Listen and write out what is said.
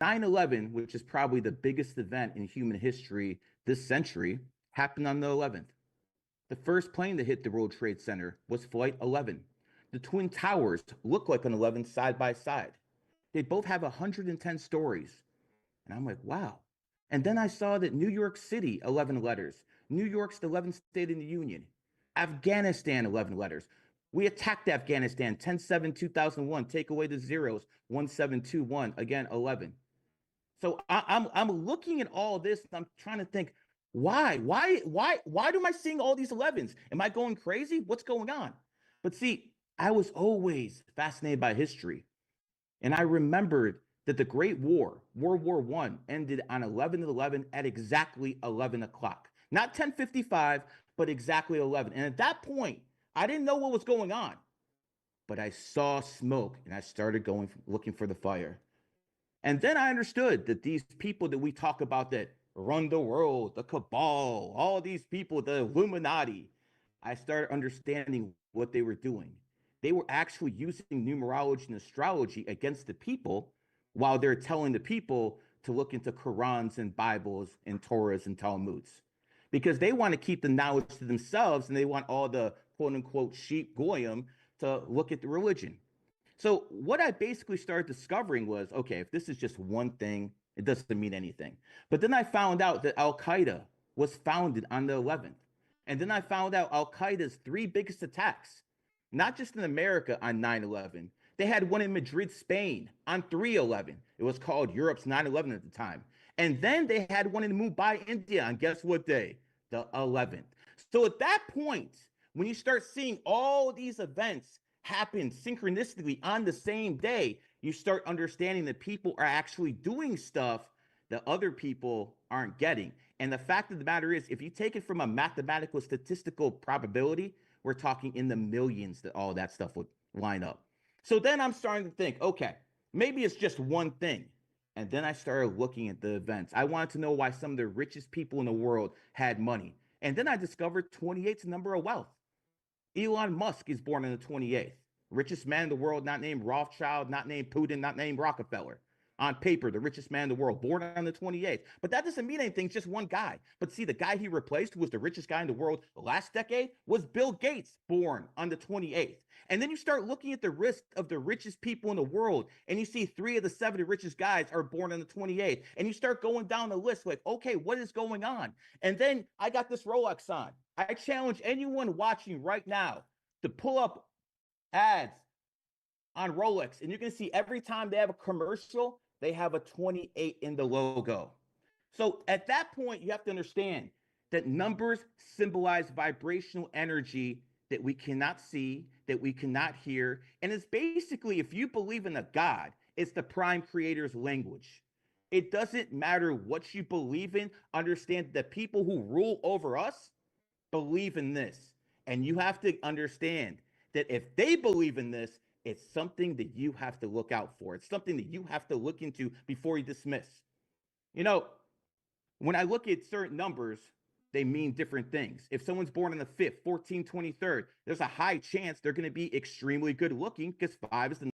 9/11, which is probably the biggest event in human history this century, happened on the 11th. The first plane to hit the World Trade Center was Flight 11. The Twin Towers look like an 11 side by side. They both have 110 stories. And I'm like, wow. And then I saw that New York City, 11 letters. New York's the 11th state in the Union. Afghanistan, 11 letters. We attacked Afghanistan 10/7/2001. Take away the zeros, 1721, again, 11. So I'm looking at all this and I'm trying to think, why am I seeing all these 11s? Am I going crazy? What's going on? But see, I was always fascinated by history. And I remembered that the Great War, World War I, ended on 11/11 at exactly 11 o'clock. Not 10:55, but exactly 11. And at that point, I didn't know what was going on, but I saw smoke and I started going looking for the fire. And then I understood that these people that we talk about that run the world, the cabal, all these people, the Illuminati, I started understanding what they were doing. They were actually using numerology and astrology against the people while they're telling the people to look into Qurans and Bibles and Torahs and Talmuds because they want to keep the knowledge to themselves and they want all the quote unquote sheep goyim to look at the religion. So what I basically started discovering was, okay, if this is just one thing, it doesn't mean anything. But then I found out that Al Qaeda was founded on the 11th. And then I found out Al Qaeda's three biggest attacks, not just in America on 9/11. They had one in Madrid, Spain on 3/11. It was called Europe's 9/11 at the time. And then they had one in Mumbai, India on guess what day? The 11th. So at that point, when you start seeing all these events happen synchronistically on the same day, you start understanding that people are actually doing stuff that other people aren't getting. And the fact of the matter is, if you take it from a mathematical statistical probability, we're talking in the millions that all that stuff would line up. So then I'm starting to think, okay, maybe it's just one thing. And then I started looking at the events. I wanted to know why some of the richest people in the world had money. And then I discovered 28's number of wealth. Elon Musk is born on the 28th. Richest man in the world, not named Rothschild, not named Putin, not named Rockefeller. On paper, the richest man in the world, born on the 28th. But that doesn't mean anything, it's just one guy. But see, the guy he replaced, who was the richest guy in the world last decade, was Bill Gates, born on the 28th. And then you start looking at the list of the richest people in the world, and you see 3 of the 7 richest guys are born on the 28th. And you start going down the list like, okay, what is going on? And then I got this Rolex on. I challenge anyone watching right now to pull up ads on Rolex, and you're going to see every time they have a commercial, they have a 28 in the logo. So at that point, you have to understand that numbers symbolize vibrational energy that we cannot see, that we cannot hear. And it's basically, if you believe in a God, it's the prime creator's language. It doesn't matter what you believe in. Understand that people who rule over us believe in this. And you have to understand that if they believe in this, it's something that you have to look out for. It's something that you have to look into before you dismiss. You know, when I look at certain numbers, they mean different things. If someone's born on the 5th, 14, 23rd, there's a high chance they're going to be extremely good looking because 5 is the